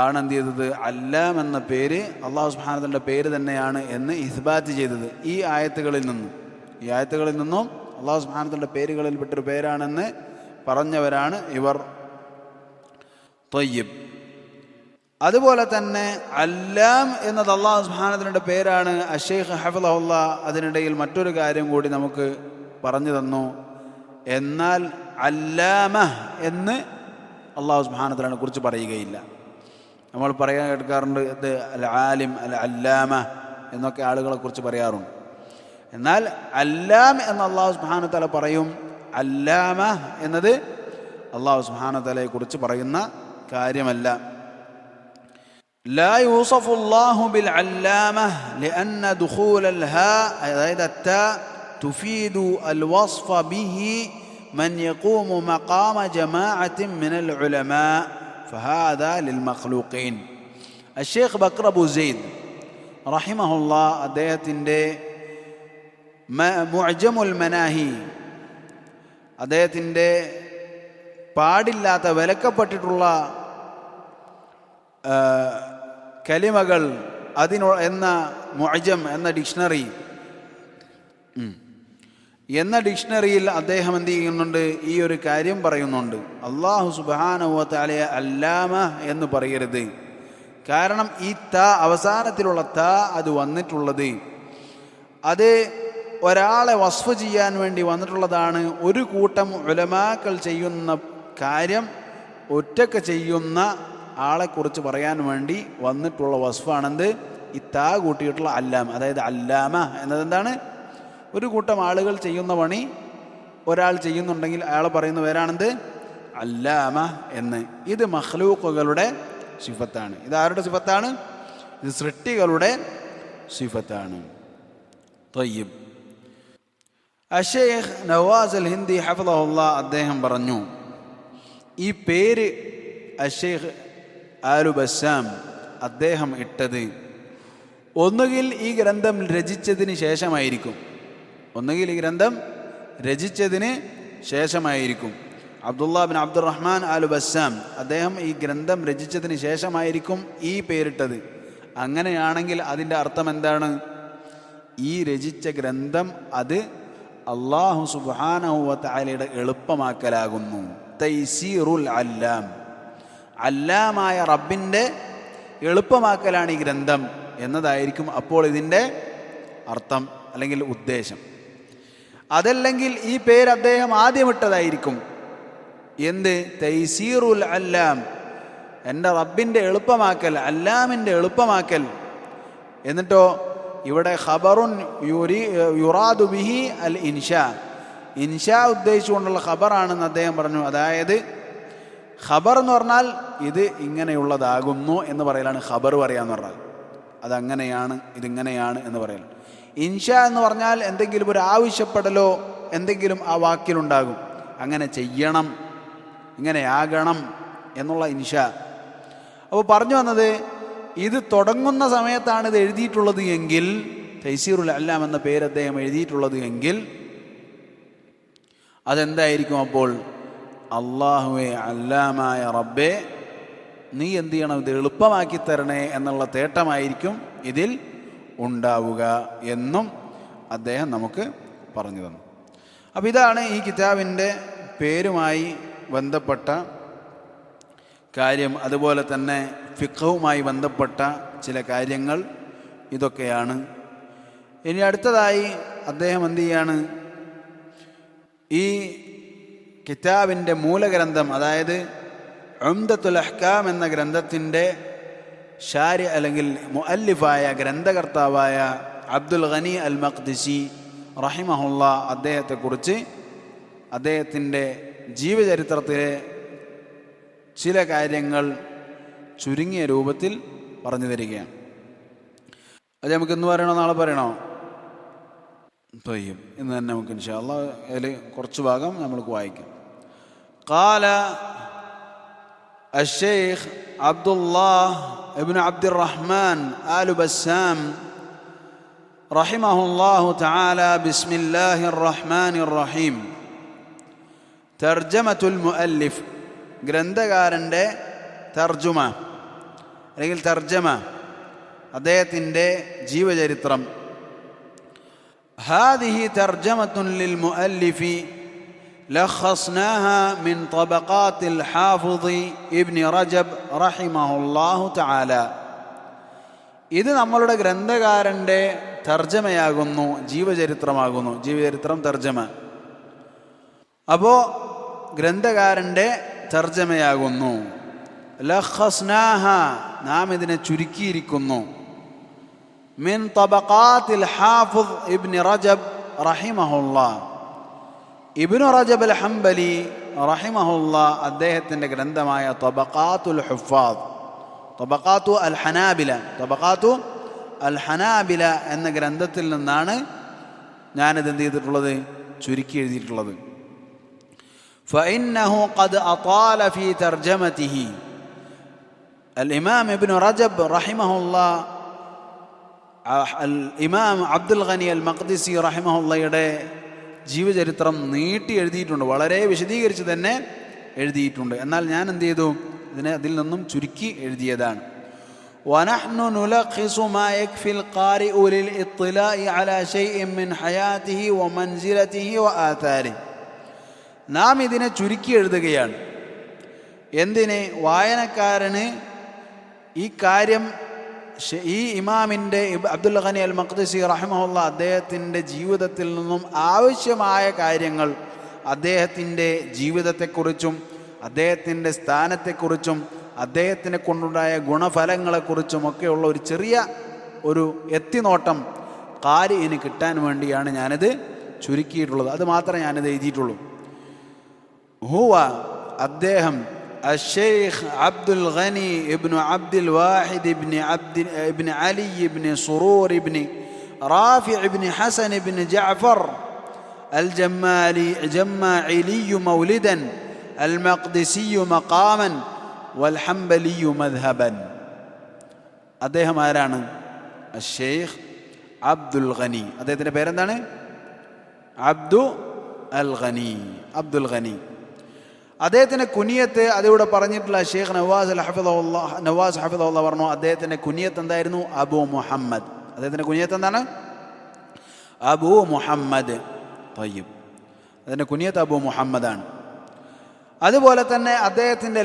ആണ് എന്ത് ചെയ്തത്? അല്ലാം എന്ന പേര് അല്ലാഹു സുബ്ഹാനഹു വ തആലയുടെ പേര് തന്നെയാണ് എന്ന് ഇസ്ബാത്ത് ചെയ്തത്. ഈ ആയത്തുകളിൽ നിന്നും അല്ലാഹു സുബ്ഹാനഹു വ തആലയുടെ പേരുകളിൽപ്പെട്ടൊരു പേരാണെന്ന് പറഞ്ഞവരാണ് ഇവർ. തയ്യിബ്. അതുപോലെ തന്നെ അല്ലാം എന്നത് അല്ലാഹു സുബ്ഹാനഹു വ തആലയുടെ പേരാണ്. അശ്ശൈഖ് ഹഫിളഹുല്ലാ അതിനിടയിൽ മറ്റൊരു കാര്യം കൂടി നമുക്ക് പറഞ്ഞു തന്നു. എന്നാൽ അല്ലാമ എന്ന് അല്ലാഹു സുബ്ഹാനഹു വ തആലയെ കുറിച്ച് പറയുകയില്ല. നമ്മൾ പറയാൻ കേൾക്കാറുണ്ട്, ഇത് അൽ ആലിം, അൽ അല്ലാമ എന്നൊക്കെ ആളുകളെ കുറിച്ച് പറയാറുണ്ട്. എന്നാൽ അല്ലാം എന്ന് അല്ലാഹു സുബ്ഹാനഹു വ തആല പറയും. അല്ലാമ എന്നത് അല്ലാഹു സുബ്ഹാനഹു വ തആലയെ കുറിച്ച് പറയുന്ന കാര്യമല്ല. لا يوصف الله بالعلامة لأن دخول الهاء أي التاء تفيد الوصف به من يقوم مقام جماعة من العلماء فهذا للمخلوقين. الشيخ بكر أبو زيد رحمه الله അദ്ദേഹത്തിൻ്റെ മുഅ്ജമുൽ മനാഹി, അദ്ദേഹത്തിൻ്റെ പാടില്ലാത്ത വിലക്കപ്പെട്ടിട്ടുള്ള കലിമകൾ എന്ന മുഅ്ജം എന്ന ഡിക്ഷണറിയിൽ അദ്ദേഹം എന്ത് ചെയ്യുന്നുണ്ട്? ഈ ഒരു കാര്യം പറയുന്നുണ്ട്, അല്ലാഹു സുബ്ഹാനഹു വ തആലയെ അല്ലാമ എന്ന് പറയരുത്. കാരണം ഈ താ, അവസാനത്തിലുള്ള താ അത് വന്നിട്ടുള്ളത്, അത് ഒരാളെ വസ്ഫ് ചെയ്യാൻ വേണ്ടി വന്നിട്ടുള്ളതാണ്. ഒരു കൂട്ടം ഉലമാക്കൾ ചെയ്യുന്ന കാര്യം ഒറ്റക്ക് ചെയ്യുന്ന ആളെക്കുറിച്ച് പറയാൻ വേണ്ടി വന്നിട്ടുള്ള വസ്ഫാണെന്ത്? ഈ താ കൂട്ടിയിട്ടുള്ള അല്ലാം. അതായത് അല്ലാമ എന്നതെന്താണ്? ഒരു കൂട്ടം ആളുകൾ ചെയ്യുന്ന പണി ഒരാൾ ചെയ്യുന്നുണ്ടെങ്കിൽ അയാൾ പറയുന്ന പേരാണെന്ത്? അല്ലാമ എന്ന്. ഇത് മഖ്ലൂഖുകളുടെ സിഫത്താണ്. ഇത് ആരുടെ സിഫത്താണ്? ഇത് സൃഷ്ടികളുടെ സിഫത്താണ്. തയ്യിബ്. അഷേഖ് നവാസ് അൽ ഹിന്ദി ഹഫ്ളഹുല്ലാ അദ്ദേഹം പറഞ്ഞു, ഈ പേര് അഷേഖ് ആലു ബസ്സാം അദ്ദേഹം ഇട്ടത് ഒന്നുകിൽ ഈ ഗ്രന്ഥം രചിച്ചതിന് ശേഷമായിരിക്കും. ഒന്നുകിൽ ഈ ഗ്രന്ഥം രചിച്ചതിന് ശേഷമായിരിക്കും. അബ്ദുല്ലാ ബിൻ അബ്ദുറഹ്മാൻ ആലു ബസ്സാം അദ്ദേഹം ഈ ഗ്രന്ഥം രചിച്ചതിന് ശേഷമായിരിക്കും ഈ പേരിട്ടത്. അങ്ങനെയാണെങ്കിൽ അതിൻ്റെ അർത്ഥം എന്താണ്? ഈ രചിച്ച ഗ്രന്ഥം അത് അല്ലാഹു സുബ്ഹാനഹു വ തആലയുടെ എളുപ്പമാക്കലാകുന്നു. തൈസീറുൽ അല്ലാം, അല്ലാമായ റബ്ബിൻ്റെ എളുപ്പമാക്കലാണ് ഈ ഗ്രന്ഥം എന്നതായിരിക്കും അപ്പോൾ ഇതിൻ്റെ അർത്ഥം അല്ലെങ്കിൽ ഉദ്ദേശം. അതല്ലെങ്കിൽ ഈ പേര് അദ്ദേഹം ആദ്യമിട്ടതായിരിക്കും. എന്ത്? തൈസീറുൽ അല്ലാം, എൻ്റെ റബ്ബിൻ്റെ എളുപ്പമാക്കൽ, അല്ലാമിൻ്റെ എളുപ്പമാക്കൽ. എന്നിട്ടോ ഇവിടെ ഖബറുൻ യുറാദു ബിഹി അൽ ഇൻഷാ, ഇൻഷാ ഉദ്ദേശിച്ചുകൊണ്ടുള്ള ഖബറാണെന്ന് അദ്ദേഹം പറഞ്ഞു. അതായത് ഖബർ എന്ന് പറഞ്ഞാൽ ഇത് ഇങ്ങനെയുള്ളതാകുന്നു എന്ന് പറയലാണ് ഖബർ പറയാന്ന് പറഞ്ഞാൽ. അതങ്ങനെയാണ്, ഇതിങ്ങനെയാണ് എന്ന് പറയൽ. ഇൻഷാ എന്ന് പറഞ്ഞാൽ എന്തെങ്കിലും ഒരു ആവശ്യപ്പെടലോ എന്തെങ്കിലും ആ വാക്കിലുണ്ടാകും. അങ്ങനെ ചെയ്യണം, ഇങ്ങനെയാകണം എന്നുള്ള ഇൻഷാ. അപ്പോൾ പറഞ്ഞു വന്നത്, ഇത് തുടങ്ങുന്ന സമയത്താണ് ഇത് എഴുതിയിട്ടുള്ളത് എങ്കിൽ, തൈസീറുൽ അല്ലാം എന്ന പേര് അദ്ദേഹം എഴുതിയിട്ടുള്ളത് എങ്കിൽ അതെന്തായിരിക്കും? അപ്പോൾ അല്ലാഹുവേ, അല്ലാമായ റബ്ബേ, നീ എന്ത് ചെയ്യണം? ഇത് എളുപ്പമാക്കി തരണേ എന്നുള്ള തേട്ടമായിരിക്കും ഇതിൽ ഉണ്ടാവുക എന്നും അദ്ദേഹം നമുക്ക് പറഞ്ഞു തന്നു. അപ്പം ഇതാണ് ഈ കിതാബിൻ്റെ പേരുമായി ബന്ധപ്പെട്ട കാര്യം. അതുപോലെ തന്നെ ഫിഖ്ഹുമായി ബന്ധപ്പെട്ട ചില കാര്യങ്ങൾ ഇതൊക്കെയാണ്. ഇനി അടുത്തതായി അദ്ദേഹം എന്ത് ചെയ്യാണ്? ഈ കിതാബിൻ്റെ മൂലഗ്രന്ഥം, അതായത് ഉംദത്തുൽ അഹ്കാം എന്ന ഗ്രന്ഥത്തിൻ്റെ ഷാരി അല്ലെങ്കിൽ മുഅല്ലിഫായ ഗ്രന്ഥകർത്താവായ അബ്ദുൽ ഗനി അൽ മഖ്ദിസി റഹിമഹുല്ലാ അദ്ദേഹത്തെക്കുറിച്ച് അദ്ദേഹത്തിൻ്റെ ജീവചരിത്രത്തിലെ ചില കാര്യങ്ങൾ ചുരുങ്ങിയ രൂപത്തിൽ പറഞ്ഞു തരികയാണ്. അത് നമുക്ക് ഇന്ന് പറയണോ നാളെ പറയണോ? തയ്യും, ഇന്ന് തന്നെ നമുക്ക് ഇൻഷാ അല്ലാഹ് അതിൽ കുറച്ച് ഭാഗം നമ്മൾക്ക് വായിക്കാം. ഖാല അശ്ശൈഖ് അബ്ദുല്ലാഹ് ഇബ്നു അബ്ദുറഹ്മാൻ ആലു ബസ്സാം റഹിമഹുല്ലാഹു തആല. ബിസ്മില്ലാഹിർ റഹ്മാനിർ റഹീം. തർജമത്തുൽ മുഅല്ലിഫ്, ഗ്രന്ഥകാരൻ്റെ തർജുമ അല്ലെങ്കിൽ തർജമ, അദ്ദേഹത്തിൻ്റെ ജീവചരിത്രം. ഹാദിഹി തർജമത്തുൻ ലിൽ മുഅല്ലിഫി ലഖസ്നാഹാ മിൻ തബഖാത്തിൽ ഹാഫിദ് ഇബ്നു റജബ് റഹിമഹുല്ലാഹു തആല. ഇത് നമ്മളുടെ ഗ്രന്ഥകാരൻ്റെ തർജമയാകുന്നു, ജീവചരിത്രമാകുന്നു. ജീവചരിത്രം തർജമ. അപ്പോൾ ഗ്രന്ഥകാരൻ്റെ തർജമയാകുന്നു. ലഖസ്നാഹ, നാം ഇതിനെ ചുരുക്കിയിരിക്കുന്നു. മിൻ തബഖാത്തിൽ ഹാഫിദ് ഇബ്നു റജബ് റഹിമഹുല്ലാ. ഇബ്നു റജബ് അൽ ഹംബലി റഹിമഹുല്ലാ അദ്ദേഹത്തിൻ്റെ ഗ്രന്ഥമായ തബഖാത്തുൽ ഹുഫാദ്, തബഖാത്തു അൽ ഹനാബില, തബഖാത്തു അൽ ഹനാബില എന്ന ഗ്രന്ഥത്തിൽ നിന്നാണ് ഞാനിത് എന്ത് ചെയ്തിട്ടുള്ളത്? ചുരുക്കി എഴുതിയിട്ടുള്ളത്. فإنه قد أطال في ترجمته. الإمام ابن رجب رحمه الله, الإمام عبد الغني المقدسي رحمه الله യുടെ ജീവചരിത്രം നീട്ടി എഴുതിയിട്ടുണ്ട്, വളരെ വിശദീകരിച്ച് തന്നെ എഴുതിയിട്ടുണ്ട്. എന്നാൽ ഞാൻ എന്ത് ചെയ്തു? ഇതിനെ അതിൽ നിന്നും ചുരുക്കി എഴുതിയതാണ്. ونحن نلخص ما يكفي القارئ للإطلاع على شيء من حياته ومنزلته وآثاره. നാം ഇതിനെ ചുരുക്കി എഴുതുകയാണ്. എന്തിന്? വായനക്കാരന് ഈ കാര്യം, ഈ ഇമാമിൻ്റെ അബ്ദുൽ ഗനി അൽ മഖ്ദിസി റഹിമഹുല്ല അദ്ദേഹത്തിൻ്റെ ജീവിതത്തിൽ നിന്നും ആവശ്യമായ കാര്യങ്ങൾ, അദ്ദേഹത്തിൻ്റെ ജീവിതത്തെക്കുറിച്ചും അദ്ദേഹത്തിൻ്റെ സ്ഥാനത്തെക്കുറിച്ചും അദ്ദേഹത്തിനെ കൊണ്ടുണ്ടായ ഗുണഫലങ്ങളെക്കുറിച്ചുമൊക്കെയുള്ള ഒരു ചെറിയ ഒരു എത്തിനോട്ടം ഖാരിഇന് കിട്ടാൻ വേണ്ടിയാണ് ഞാനിത് ചുരുക്കിയിട്ടുള്ളത്. അത് മാത്രമേ ഞാനിത് എഴുതിയിട്ടുള്ളൂ. ഹുവ അദ്ദേഹം الشيخ عبد الغني ابن عبد الواحد ابن علي ابن سرور ابن رافع ابن حسن ابن جعفر الجماعيلي مولدا المقدسي مقاما والحنبلي مذهبا. അദ്ദേഹം ആരാണ്? الشيخ عبد الغني. അദ്ദേഹത്തിൻ്റെ പേരെന്താണ്? അബ്ദുൽ ഗനി. അദ്ദേഹത്തിൻ്റെ കുനിയത്ത് അതിവിടെ പറഞ്ഞിട്ടുള്ള ഷെയ്ഖ് നവാസ് ഹഫിദുല്ലാ പറഞ്ഞു, അദ്ദേഹത്തിൻ്റെ കുനിയത്ത് എന്തായിരുന്നു? അബു മുഹമ്മദ്. അദ്ദേഹത്തിൻ്റെ കുനിയത്ത് എന്താണ്? അബു മുഹമ്മദ്. തയ്യിബ്. അതിൻ്റെ കുനിയത്ത് അബു മുഹമ്മദാണ്. അതുപോലെ തന്നെ അദ്ദേഹത്തിൻ്റെ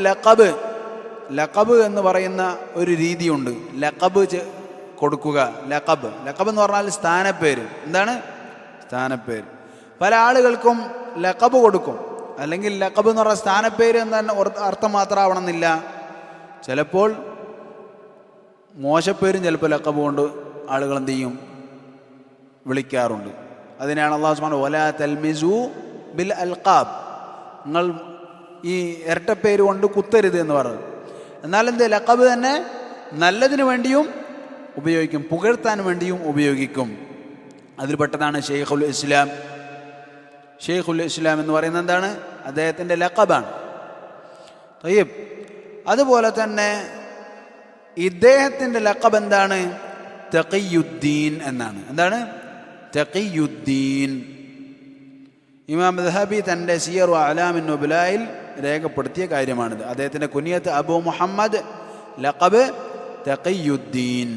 ലഖബ് എന്ന് പറയുന്ന ഒരു രീതിയുണ്ട്. ലഖബ് കൊടുക്കുക. ലഖബ് എന്ന് പറഞ്ഞാൽ സ്ഥാനപ്പേര്. എന്താണ് സ്ഥാനപ്പേര്? പല ആളുകൾക്കും ലഖബ് കൊടുക്കും. അല്ലെങ്കിൽ ലഖബ് എന്ന് പറഞ്ഞാൽ സ്ഥാനപ്പേര് എന്ന് തന്നെ അർത്ഥം മാത്രമാവണമെന്നില്ല. ചിലപ്പോൾ മോശപ്പേരും ചിലപ്പോൾ ലഖബ് കൊണ്ട് ആളുകൾ എന്ത് ചെയ്യും? വിളിക്കാറുണ്ട്. അതിനാണ് അല്ലാഹു സുബ്ഹാനഹു വലാ തൽമിസു ബിൽ അൽഖാബ്, നിങ്ങൾ ഈ ഇരട്ടപ്പേര് കൊണ്ട് കുത്തരുത് എന്ന് പറഞ്ഞു. എന്നാൽ എന്ത്? ലഖബ് തന്നെ നല്ലതിനു വേണ്ടിയും ഉപയോഗിക്കും, പുകഴ്ത്താൻ വേണ്ടിയും ഉപയോഗിക്കും. അതിൽപ്പെട്ടതാണ് ഷെയ്ഖുൽ ഇസ്ലാം എന്ന് പറയുന്നത് എന്താണ്? അദ്ദേഹത്തിൻ്റെ ലഖബാണ്. തയ്യിബ്. അതുപോലെ തന്നെ ഇദ്ദേഹത്തിൻ്റെ ലഖബ് എന്താണ്? തഖിയുദ്ദീൻ എന്നാണ്. എന്താണ്? തഖിയുദ്ദീൻ. ഇമാം ദഹബി തൻ്റെ സിയർ അഅലാമിൻ നുബലായിൽ രേഖപ്പെടുത്തിയ കാര്യമാണിത്. അദ്ദേഹത്തിൻ്റെ കുനിയത്ത് അബു മുഹമ്മദ്, ലഖബ് തഖിയുദ്ദീൻ.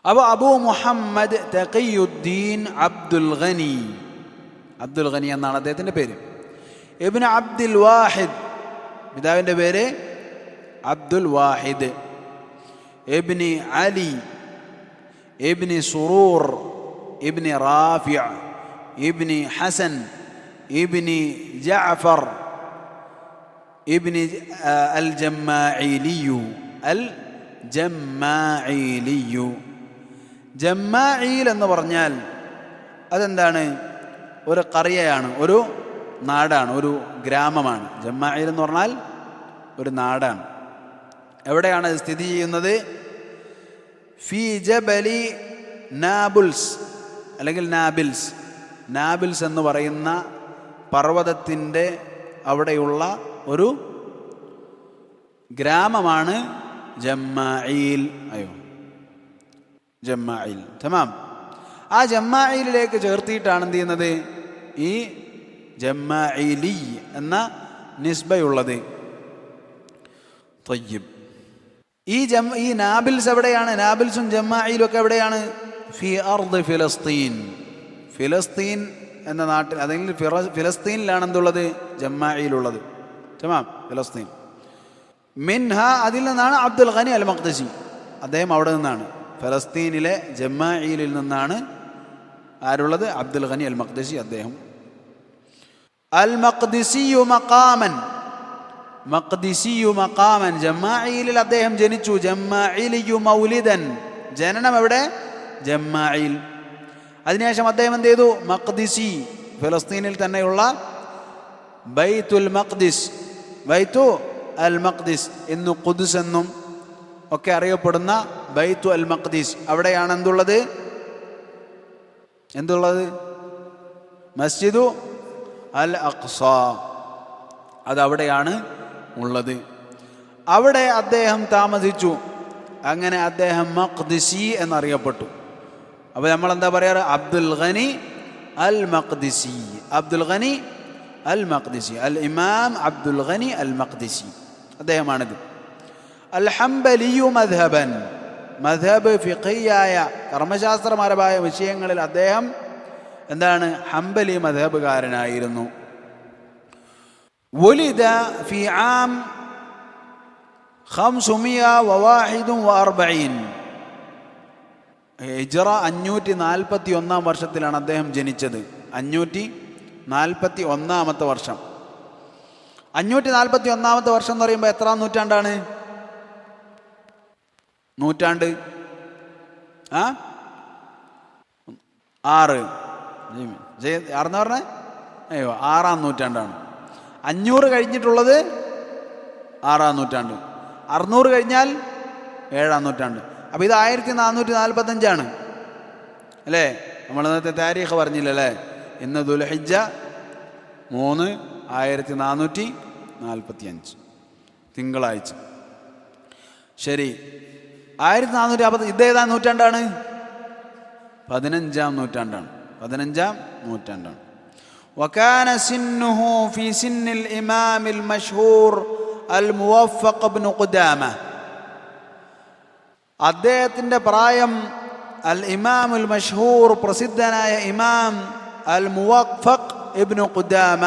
അപ്പോൾ അബു മുഹമ്മദ് തഖിയുദ്ദീൻ അബ്ദുൽ ഗനി എന്നാണ് അദ്ദേഹത്തിൻ്റെ പേര്. ഇബ്നു അബ്ദുൽ വാഹിദ്, പിതാവിൻ്റെ പേര് അബ്ദുൽ വാഹിദ്. ഇബ്നി അലി, ഇബ്നി സുറൂർ, ഇബ്നി റാഫിഅ, ഇബ്നി ഹസൻ, ഇബ്നി ജഅഫർ, ഇബ്നി അൽ ജമ്മാഇലിയു. ജമ്മാഇൽ എന്ന് പറഞ്ഞാൽ അതെന്താണ്? ഒരു ഖറിയയാണ്, ഒരു നാടാണ്, ഒരു ഗ്രാമമാണ്. ജമ്മാഇൽ എന്ന് പറഞ്ഞാൽ ഒരു നാടാണ്. എവിടെയാണ് അത് സ്ഥിതി ചെയ്യുന്നത്? ഫി ജബലി നാബുൽസ് അല്ലെങ്കിൽ നാബിൽസ് എന്ന് പറയുന്ന പർവ്വതത്തിൻ്റെ അവിടെയുള്ള ഒരു ഗ്രാമമാണ് ജമ്മാഇൽ. തമാം. ആ ജമ്മാഇലിലേക്ക് ചേർത്തിയിട്ടാണ് എന്ത് ചെയ്യുന്നത്? ഈ ജമ്മാഇലി എന്ന നിസ്ബയുള്ളത്. തയ്യിബ്. ഈ നാബിൽസ് എവിടെയാണ്? നാബിൽസും ജമ്മാഇലും ഒക്കെ എവിടെയാണ്? ഫി അർദ് ഫിലസ്തീൻ എന്ന നാട്ടിൽ, അല്ലെങ്കിൽ ഫിലസ്തീനിലാണ് എന്തുള്ളത്? ജമ്മാഇലുള്ളത്. തമാം. ഫിലസ്തീൻ. മിൻഹ, അതിൽ നിന്നാണ് അബ്ദുൽ ഗനി അൽ മഖ്ദിസി. അദ്ദേഹം അവിടെ നിന്നാണ്, ഫലസ്തീനിലെ ജമ്മാഇലിൽ നിന്നാണ് ആരുള്ളത്? അബ്ദുൽ ഗനി അൽ മഖ്ദിസി. അദ്ദേഹം അൽ മഖ്ദിസിയു മഖാമൻ, ജമ്മാഇലിൽ അദ്ദേഹം ജനിച്ചു. ജമ്മാഇലിയു മൗലിദൻ, ജനനം എവിടെ? ജമ്മാഇൽ. അതിനുശേഷം അദ്ദേഹം എന്ത് ചെയ്തു? മഖ്ദിസി, ഫലസ്തീനിൽ തന്നെയുള്ള ബൈത്തു അൽ മഖ്ദിസ് എന്നു ഖുദ്സ് എന്നും ഒക്കെ അറിയപ്പെടുന്ന ബൈത്തു അൽ മഖ്ദിസ്, അവിടെയാണ് എന്തുള്ളത്? മസ്ജിദു അൽ അഖ്സ, അതവിടെയാണ് ഉള്ളത്. അവിടെ അദ്ദേഹം താമസിച്ചു. അങ്ങനെ അദ്ദേഹം മഖ്ദിസി എന്നറിയപ്പെട്ടു. അപ്പോൾ നമ്മളെന്താ പറയാറ്? അബ്ദുൽ ഗനി അൽ മഖ്ദിസി. അൽ ഇമാം അബ്ദുൽ ഗനി അൽ മഖ്ദിസി, അദ്ദേഹമാണിത്. അൽ ഹംബലിയു മദ്ഹബൻ, മദ്ഹബ് ഫിഖിയായ കർമ്മശാസ്ത്രപരമായ വിഷയങ്ങളിൽ അദ്ദേഹം എന്താണ്? ഹംബലി മദ്ഹബുകാരനായിരുന്നു. വുലിദ ഫി ആം 541 ഹിജ്റ 541 വർഷത്തിലാണ് അദ്ദേഹം ജനിച്ചത്. 541 വർഷം. 541 വർഷം എന്ന് പറയുമ്പോൾ എത്രാം നൂറ്റാണ്ടാണ്? നൂറ്റാണ്ട് 6. ആറെന്ന് പറഞ്ഞാൽ അയ്യോ 6-ാം നൂറ്റാണ്ടാണ്. 500 കഴിഞ്ഞിട്ടുള്ളത് 6-ാം നൂറ്റാണ്ട്, 600 കഴിഞ്ഞാൽ 7-ാം നൂറ്റാണ്ട്. അപ്പോൾ ഇത് 1445 അല്ലേ? നമ്മൾ ഇന്നത്തെ താരീഖ് പറഞ്ഞില്ലല്ലേ? ഇന്ന് ദുൽഹിജ്ജ 3 1445 തിങ്കളാഴ്ച. ശരി, 1450 ഇതേതാ നൂറ്റാണ്ടാണ്? 15-ാം നൂറ്റാണ്ടാണ്. 15-ാം നൂറ്റാണ്ടാണ്. وكان سنه في سن الإمام المشهور الموفق بن قدامة. അദ്ദേഹത്തിൻ്റെ പ്രായം അൽ ഇമാമുൽ മഷ്ഹൂർ പ്രസിദ്ധനായ ഇമാം അൽ മുവഫഖ് ഇബ്നു ഖുദാമ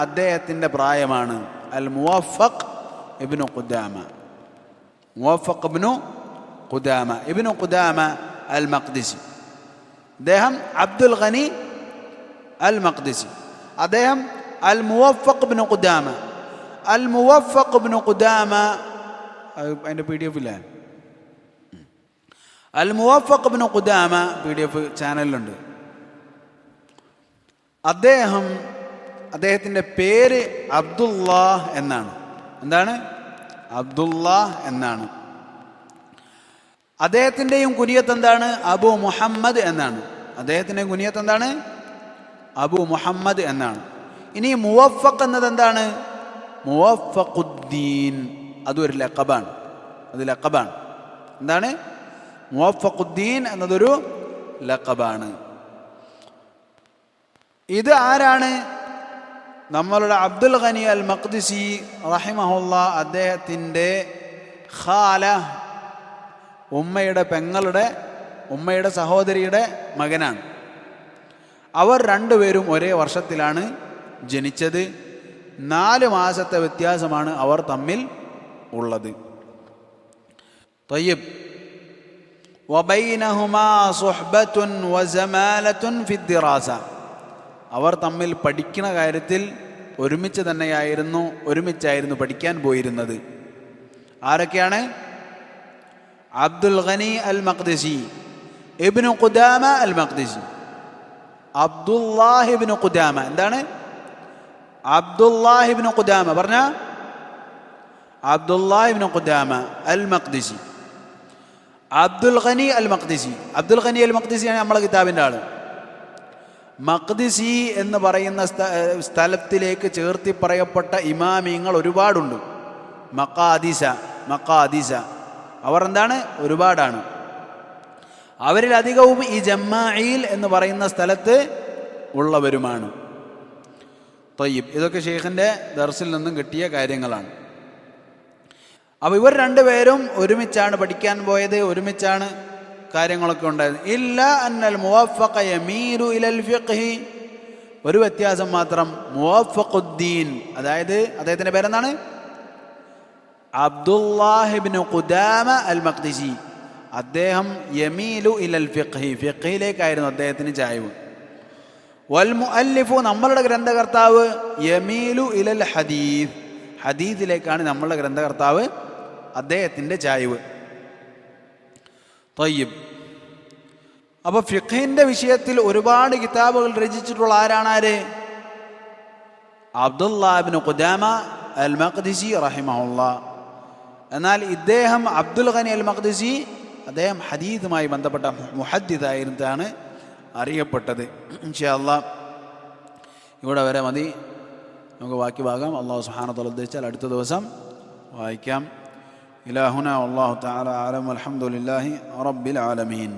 അദ്ദേഹത്തിൻ്റെ പ്രായമാണ്. അൽ മുവഫഖ് ഇബ്നു ഖുദാമ, മുവഫഖ് ഇബ്നു ഖുദാമ, ഇബ്നു ഖുദാമ അൽ മഖ്ദിസി. അദ്ദേഹം അബ്ദുൽ ഗനി അൽ മഖ്ദിസി. അദ്ദേഹം അൽ മുവഫഖ് ഇബ്നു ഖുദാമ. അൽ മുവഫഖ് ഇബ്നു ഖുദാമ അതിൻ്റെ PDF ഇല്ലേ? അൽ മുവഫഖ് ഇബ്നു ഖുദാമ PDF ചാനലിലുണ്ട്. അദ്ദേഹത്തിൻ്റെ പേര് അബ്ദുല്ലാഹ് എന്നാണ്. എന്താണ്? അബ്ദുല്ലാഹ് എന്നാണ്. അദ്ദേഹത്തിൻ്റെയും കുനിയത്ത് എന്താണ്? അബു മുഹമ്മദ് എന്നാണ്. അദ്ദേഹത്തിൻ്റെയും കുനിയത്ത് എന്താണ്? അബു മുഹമ്മദ് എന്നാണ്. ഇനി മുവഫഖ് എന്നത് എന്താണ്? മുവഫഖുദ്ദീൻ. അതൊരു ലഖബാണ്. അത് ലഖബാണ്. എന്താണ്? മുവഫഖുദ്ദീൻ എന്നതൊരു ലഖബാണ്. ഇത് ആരാണ്? നമ്മളുടെ അബ്ദുൽ ഗനി അൽ മഖ്ദിസി റഹിമഹുല്ലാ അദ്ദേഹത്തിൻ്റെ ഖാല, ഉമ്മയുടെ സഹോദരിയുടെ മകനാണ്. അവർ രണ്ടുപേരും ഒരേ വർഷത്തിലാണ് ജനിച്ചത്. 4 മാസത്തെ വ്യത്യാസമാണ് അവർ തമ്മിൽ ഉള്ളത്. തയ്യിബ് വബൈനഹുമാ സുഹ്ബത്തുൻ വസമാലത്തുൻ ഫിദ്ദിറാസ. അവർ തമ്മിൽ പഠിക്കുന്ന കാര്യത്തിൽ ഒരുമിച്ചായിരുന്നു പഠിക്കാൻ പോയിരുന്നത്. ആരൊക്കെയാണ്? അബ്ദുൽ ഗനി അൽ മഖ്ദിസി, ഇബ്നു ഖുദാമ അൽ മഖ്ദിസി, അബ്ദുല്ലാഹ് ഇബ്നു ഖുദാമ. എന്താണ്? അബ്ദുല്ലാഹ് ഇബ്നു ഖുദാമ. പറഞ്ഞ അബ്ദുല്ലാഹ് ഇബ്നു ഖുദാമ അൽ മഖ്ദിസി, അബ്ദുൽ ഗനി അൽ മഖ്ദിസി. അബ്ദുൽ ഗനി അൽ മഖ്ദിസിയാണ് നമ്മളെ കിതാബിൻ്റെ ആള്. മഖ്ദിസി എന്ന് പറയുന്ന സ്ഥലത്തിലേക്ക് ചേർത്തി പറയപ്പെട്ട ഇമാമിങ്ങൾ ഒരുപാടുണ്ട്. മഖാദിസ അവർ എന്താണ്? ഒരുപാടാണ്. അവരിലധികവും ഈ ജമ്മായിൽ എന്ന് പറയുന്ന സ്ഥലത്ത് ഉള്ളവരുമാണ്. തയ്യിബ്, ഇതൊക്കെ ഷെയ്ഖിൻ്റെ ദർസിൽ നിന്നും കിട്ടിയ കാര്യങ്ങളാണ്. അപ്പോൾ ഇവർ രണ്ടുപേരും ഒരുമിച്ചാണ് പഠിക്കാൻ പോയത്, ഒരുമിച്ചാണ് കാര്യങ്ങളൊക്കെ ഉണ്ടായത്. ഇല്ല അന്നൽ മുവഫഖ യമീലു ഇലൽ ഫിഖ്ഹി. ഒരു വ്യത്യാസം മാത്രം, മുവഫഖുദ്ദീൻ, അതായത് അദ്ദേഹത്തിൻ്റെ പേരെന്താണ്? അബ്ദുല്ലാഹ് ഇബ്നു ഖുദാമ അൽ മഖ്ദിസി. അദ്ദേഹം യമീലു ഇലൽ ഫിഖ്ഹി, ഫിഖ്ഹിലേക്കായിരുന്നു അദ്ദേഹത്തിന് ചായ്വ്. വൽ മുഅല്ലിഫു, നമ്മളുടെ ഗ്രന്ഥകർത്താവ്, യമീലു ഇലൽ ഹദീസ്, ഹദീസിലേക്കാണ് നമ്മളുടെ ഗ്രന്ഥകർത്താവ്, അദ്ദേഹത്തിൻ്റെ ചായ്വ്. തയ്യിബ്. അപ്പോൾ ഫിഖ്ഹിൻ്റെ വിഷയത്തിൽ ഒരുപാട് കിതാബുകൾ രചിച്ചിട്ടുള്ള ആരാണ്? അബ്ദുല്ലാഹ് ഇബ്നു ഖുദാമ അൽ മഖ്ദിസി റഹിമഹുല്ലാ. എന്നാൽ ഇദ്ദേഹം അബ്ദുൽ ഗനി അൽ മഖ്ദിസി അദ്ദേഹം ഹദീസുമായി ബന്ധപ്പെട്ട മുഹദ്ദിസായിരുന്നാണ് അറിയപ്പെട്ടത്. ഇൻഷാ അല്ലാഹ് ഇവിടെ വരെ മതി. നമുക്ക് ബാക്കി ഭാഗം അല്ലാഹു സുബ്ഹാനഹു വ തആല ഉദ്ദേശിച്ചാൽ അടുത്ത ദിവസം വായിക്കാം. ഇലാ ഹുനാ വല്ലാഹു തആല അഅലം വൽഹംദുലില്ലാഹി റബ്ബിൽ ആലമീൻ.